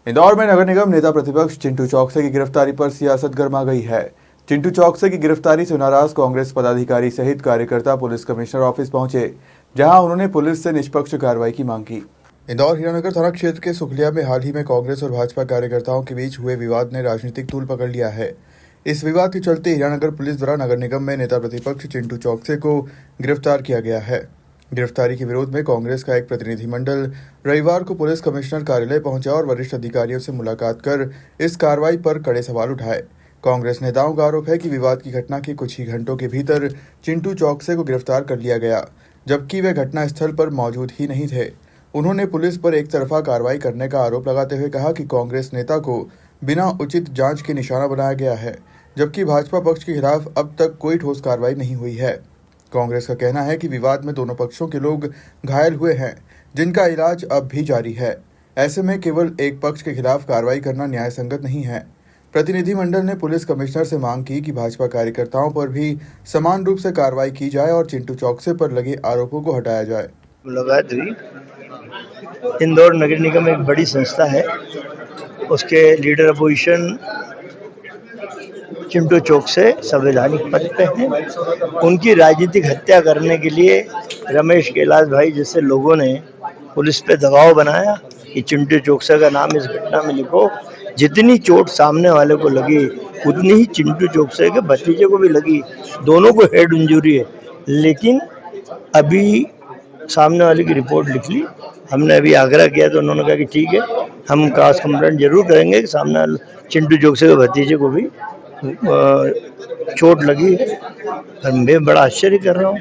इंदौर में नगर निगम नेता प्रतिपक्ष चिंटू चौकसे की गिरफ्तारी पर सियासत गर्मा गई है। चिंटू चौकसे की गिरफ्तारी से नाराज कांग्रेस पदाधिकारी सहित कार्यकर्ता पुलिस कमिश्नर ऑफिस पहुंचे, जहां उन्होंने पुलिस से निष्पक्ष कार्रवाई की मांग की। इंदौर हीरानगर थाना क्षेत्र के सुखलिया में हाल ही में कांग्रेस और भाजपा कार्यकर्ताओं के बीच हुए विवाद ने राजनीतिक तूल पकड़ लिया है। इस विवाद के चलते हीरानगर पुलिस द्वारा नगर निगम में नेता प्रतिपक्ष चिंटू चौकसे को गिरफ्तार किया गया है। गिरफ्तारी के विरोध में कांग्रेस का एक प्रतिनिधिमंडल रविवार को पुलिस कमिश्नर कार्यालय पहुंचा और वरिष्ठ अधिकारियों से मुलाकात कर इस कार्रवाई पर कड़े सवाल उठाए। कांग्रेस नेताओं का आरोप है कि विवाद की घटना के कुछ ही घंटों के भीतर चिंटू चौकसे को गिरफ्तार कर लिया गया, जबकि वे घटना स्थल पर मौजूद ही नहीं थे। उन्होंने पुलिस पर एक तरफा कार्रवाई करने का आरोप लगाते हुए कहा कि कांग्रेस नेता को बिना उचित जांच के निशाना बनाया गया है, जबकि भाजपा पक्ष के खिलाफ अब तक कोई ठोस कार्रवाई नहीं हुई है। कांग्रेस का कहना है कि विवाद में दोनों पक्षों के लोग घायल हुए हैं, जिनका इलाज अब भी जारी है। ऐसे में केवल एक पक्ष के खिलाफ कार्रवाई करना न्याय संगत नहीं है। प्रतिनिधिमंडल ने पुलिस कमिश्नर से मांग की कि भाजपा कार्यकर्ताओं पर भी समान रूप से कार्रवाई की जाए और चिंटू चौकसे पर लगे आरोपों को हटाया जाए। मुलाकात हुई। इंदौर नगर निगम एक बड़ी संस्था है, उसके लीडर अपोजिशन चिंटू चौकसे संवैधानिक पद पे हैं। उनकी राजनीतिक हत्या करने के लिए रमेश कैलाश भाई जैसे लोगों ने पुलिस पे दबाव बनाया कि चिंटू चौकसे का नाम इस घटना में लिखो। जितनी चोट सामने वाले को लगी उतनी ही चिंटू चौकसे के भतीजे को भी लगी, दोनों को हेड इंजरी है। लेकिन अभी सामने वाले की रिपोर्ट लिख ली, हमने अभी आग्रह किया तो उन्होंने कहा कि ठीक है, हम क्रॉस कंप्लेंट जरूर करेंगे कि सामने वाले चिंटू चौकसे के भतीजे को भी चोट लगी है। और मैं बड़ा आश्चर्य कर रहा हूँ,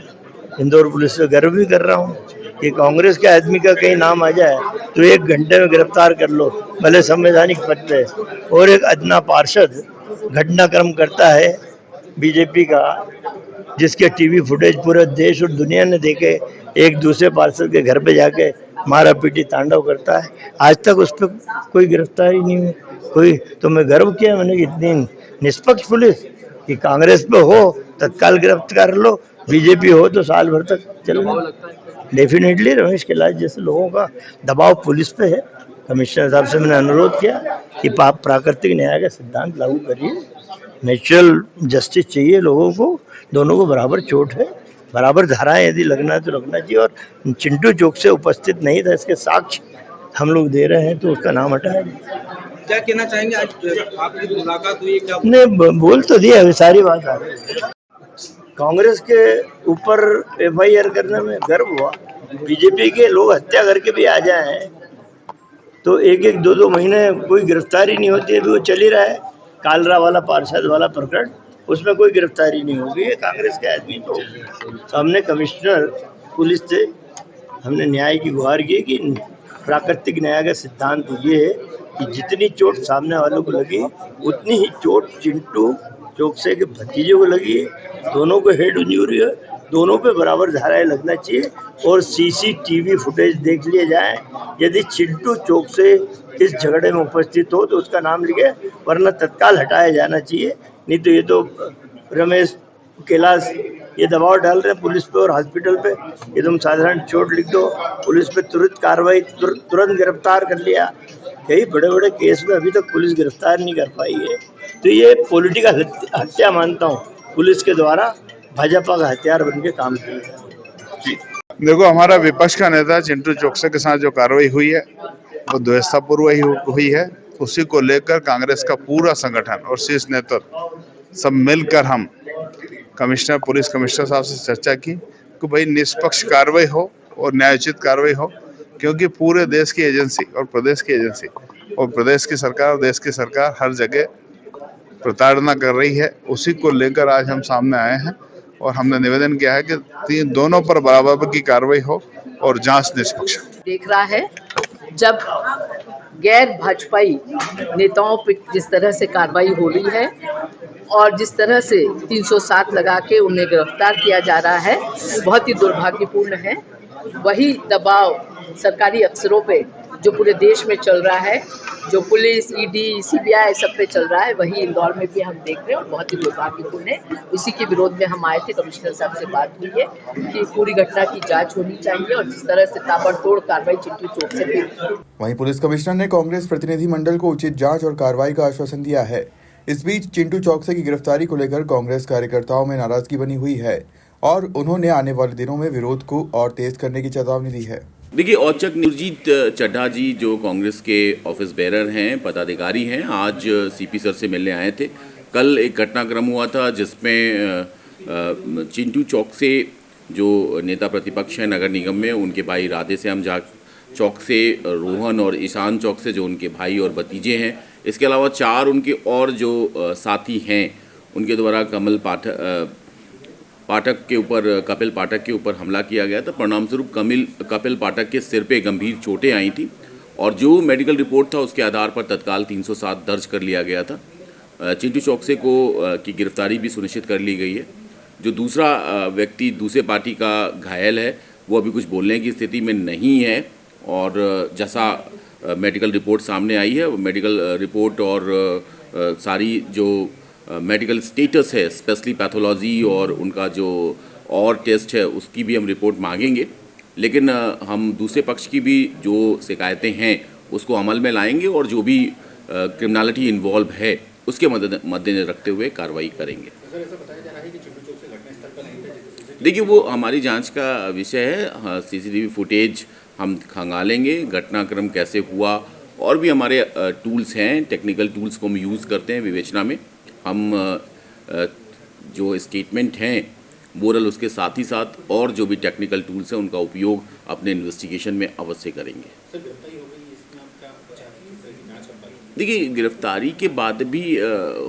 इंदौर पुलिस से गर्व भी कर रहा हूँ कि कांग्रेस के आदमी का कहीं नाम आ जाए तो 1 घंटे में गिरफ्तार कर लो, भले संवैधानिक पद पे। और एक अदना पार्षद घटनाक्रम करता है बीजेपी का, जिसके टीवी फुटेज पूरे देश और दुनिया ने देखे, एक दूसरे पार्षद के घर पे जाके मारा पीटी तांडव करता है। आज तक उस पर कोई गिरफ्तारी नहीं हुई। कोई तो मैं गर्व किया मैंने कि इतनी निष्पक्ष पुलिस कि कांग्रेस पे हो तत्काल गिरफ्तार कर लो, बीजेपी हो तो साल भर तक चलेगा। डेफिनेटली रमेश कैलाश जैसे लोगों का दबाव पुलिस पे है। कमिश्नर साहब से मैंने अनुरोध किया कि प्राकृतिक न्याय का सिद्धांत लागू करिए, नेचुरल जस्टिस चाहिए लोगों को, दोनों को बराबर चोट है, बराबर धाराएं यदि लगना है तो लगना चाहिए। और चिंटू चौकसे उपस्थित नहीं था, इसके साक्ष्य हम लोग दे रहे हैं, तो उसका नाम हटाया। क्या कहना चाहेंगे, आज आपकी मुलाकात हुई, क्या ने बोल तो दिया, अभी सारी बात आ रही। कांग्रेस के ऊपर FIR करने में गर्व हुआ। बीजेपी के लोग हत्या करके भी आ जाए तो 1-2 महीने कोई गिरफ्तारी नहीं होती है, अभी वो चल ही रहा है। कालरा वाला पार्षद वाला प्रकरण, उसमें कोई गिरफ्तारी नहीं होगी। ये कांग्रेस के आदमी तो हमने कमिश्नर पुलिस से हमने न्याय की गुहार की कि प्राकृतिक न्याय का सिद्धांत ये है कि जितनी चोट सामने वालों को लगी उतनी ही चोट चिंटू चौकसे के भतीजे को लगी है, दोनों को हेड इंजरी है, दोनों पे बराबर धाराएं लगना चाहिए। और CCTV फुटेज देख लिए जाए, यदि चिंटू चौकसे इस झगड़े में उपस्थित हो तो उसका नाम लिखे, वरना तत्काल हटाया जाना चाहिए। नहीं तो ये तो रमेश कैलाश ये दबाव डाल रहे हैं पुलिस पे और हॉस्पिटल पे, ये तुम साधारण चोट लिख दो, पुलिस पे तुरंत कार्रवाई, तुरंत गिरफ्तार कर लिया। कई बड़े बड़े केस में अभी तक पुलिस गिरफ्तार नहीं कर पाई है। तो ये पॉलिटिकल हत्या मानता हूँ, पुलिस के द्वारा भाजपा का हथियार बन के काम किया। देखो, हमारा विपक्ष का नेता चिंटू चौकसे के साथ जो कार्रवाई हुई है वो द्वेषतापूर्व ही हुई है। उसी को लेकर कांग्रेस का पूरा संगठन और शीर्ष नेतृत्व सब मिलकर हम पुलिस कमिश्नर साहब से चर्चा की कि भाई निष्पक्ष कार्रवाई हो और न्यायोचित कार्रवाई हो, क्योंकि पूरे देश की एजेंसी और प्रदेश की एजेंसी और प्रदेश की सरकार और देश की सरकार हर जगह प्रताड़ना कर रही है। उसी को लेकर आज हम सामने आए हैं और हमने निवेदन किया है कि दोनों पर बराबर की कार्रवाई हो और जांच निष्पक्ष देख रहा है। जब गैर भाजपाई नेताओं पर जिस तरह से कार्रवाई हो रही है और जिस तरह से 307 लगा के उन्हें गिरफ्तार किया जा रहा है, बहुत ही दुर्भाग्यपूर्ण है। वही दबाव सरकारी अफसरों पे जो पूरे देश में चल रहा है, जो पुलिस, ईडी, सीबीआई सब पे चल रहा है, वही इंदौर में भी हम देख रहे हैं और बहुत ही दुर्भाग्यपूर्ण है। इसी के विरोध में हम आए थे। कमिश्नर साहब से बात हुई है कि पूरी घटना की जांच होनी चाहिए और जिस तरह से ताबड़तोड़ कार्रवाई चिंटू चौकसे पे हुई। वहीं पुलिस कमिश्नर ने कांग्रेस प्रतिनिधि मंडल को उचित जांच और कार्रवाई का आश्वासन दिया है। इस बीच चिंटू चौकसे की गिरफ्तारी को लेकर कांग्रेस कार्यकर्ताओं में नाराजगी बनी हुई है और उन्होंने आने वाले दिनों में विरोध को और तेज करने की चेतावनी दी है। देखिए, औचक सुरजीत चड्ढा जी जो कांग्रेस के ऑफिस बेरर हैं, पदाधिकारी हैं, आज सीपी सर से मिलने आए थे। कल एक घटनाक्रम हुआ था जिसमें चिंटू चौकसे जो नेता प्रतिपक्ष हैं नगर निगम में, उनके भाई राधे श्याम चौकसे, रोहन और ईशान चौकसे जो उनके भाई और भतीजे हैं, इसके अलावा 4 उनके और जो साथी हैं, उनके द्वारा कपिल पाठक के ऊपर हमला किया गया था। परिणामस्वरूप कपिल पाठक के सिर पे गंभीर चोटें आई थी और जो मेडिकल रिपोर्ट था उसके आधार पर तत्काल 307 दर्ज कर लिया गया था। चिंटू चौकसे की गिरफ्तारी भी सुनिश्चित कर ली गई है। जो दूसरा व्यक्ति दूसरे पार्टी का घायल है वो अभी कुछ बोलने की स्थिति में नहीं है और जैसा मेडिकल रिपोर्ट सामने आई है, मेडिकल रिपोर्ट और सारी जो मेडिकल स्टेटस है, स्पेशली पैथोलॉजी और उनका जो और टेस्ट है, उसकी भी हम रिपोर्ट मांगेंगे। लेकिन हम दूसरे पक्ष की भी जो शिकायतें हैं उसको अमल में लाएंगे और जो भी क्रिमिनलिटी इन्वॉल्व है उसके मद्देनजर रखते हुए कार्रवाई करेंगे। देखिए, वो हमारी जांच का विषय है। सीसीटीवी फुटेज हम खंगालेंगे, घटनाक्रम कैसे हुआ, और भी हमारे टूल्स हैं, टेक्निकल टूल्स को हम यूज़ करते हैं विवेचना में। हम जो स्टेटमेंट हैं मोरल, उसके साथ ही साथ और जो भी टेक्निकल टूल्स हैं उनका उपयोग अपने इन्वेस्टिगेशन में अवश्य करेंगे। देखिए, गिरफ्तारी के बाद भी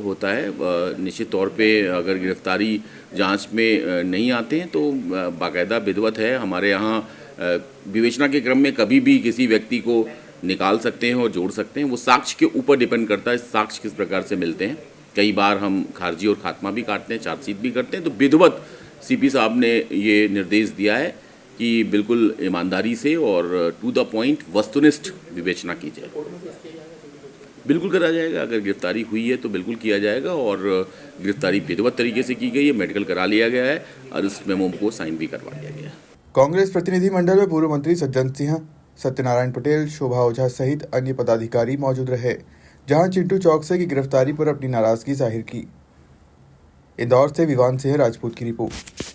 होता है निश्चित तौर पे। अगर गिरफ्तारी जांच में नहीं आते हैं तो बाकायदा विधिवत है। हमारे यहाँ विवेचना के क्रम में कभी भी किसी व्यक्ति को निकाल सकते हैं और जोड़ सकते हैं। वो साक्ष्य के ऊपर डिपेंड करता है, साक्ष्य किस प्रकार से मिलते हैं। कई बार हम खारिजी और खात्मा भी काटते हैं, चार्जशीट भी करते हैं। तो विधिवत सीपी साहब ने ये निर्देश दिया है कि बिल्कुल ईमानदारी से और टू द पॉइंट वस्तुनिष्ठ विवेचना की जाए। बिल्कुल करा जाएगा। अगर गिरफ्तारी हुई है तो बिल्कुल किया जाएगा और गिरफ्तारी विधिवत तरीके से की गई है, मेडिकल करा लिया गया है और उस मेमो को साइन भी करवा दिया गया है। कांग्रेस प्रतिनिधि मंडल में पूर्व मंत्री सज्जन सिंह, सत्यनारायण पटेल, शोभा ओझा सहित अन्य पदाधिकारी मौजूद रहे, जहां चिंटू चौकसे की गिरफ्तारी पर अपनी नाराजगी जाहिर की। इंदौर से विवान सिंह राजपूत की रिपोर्ट।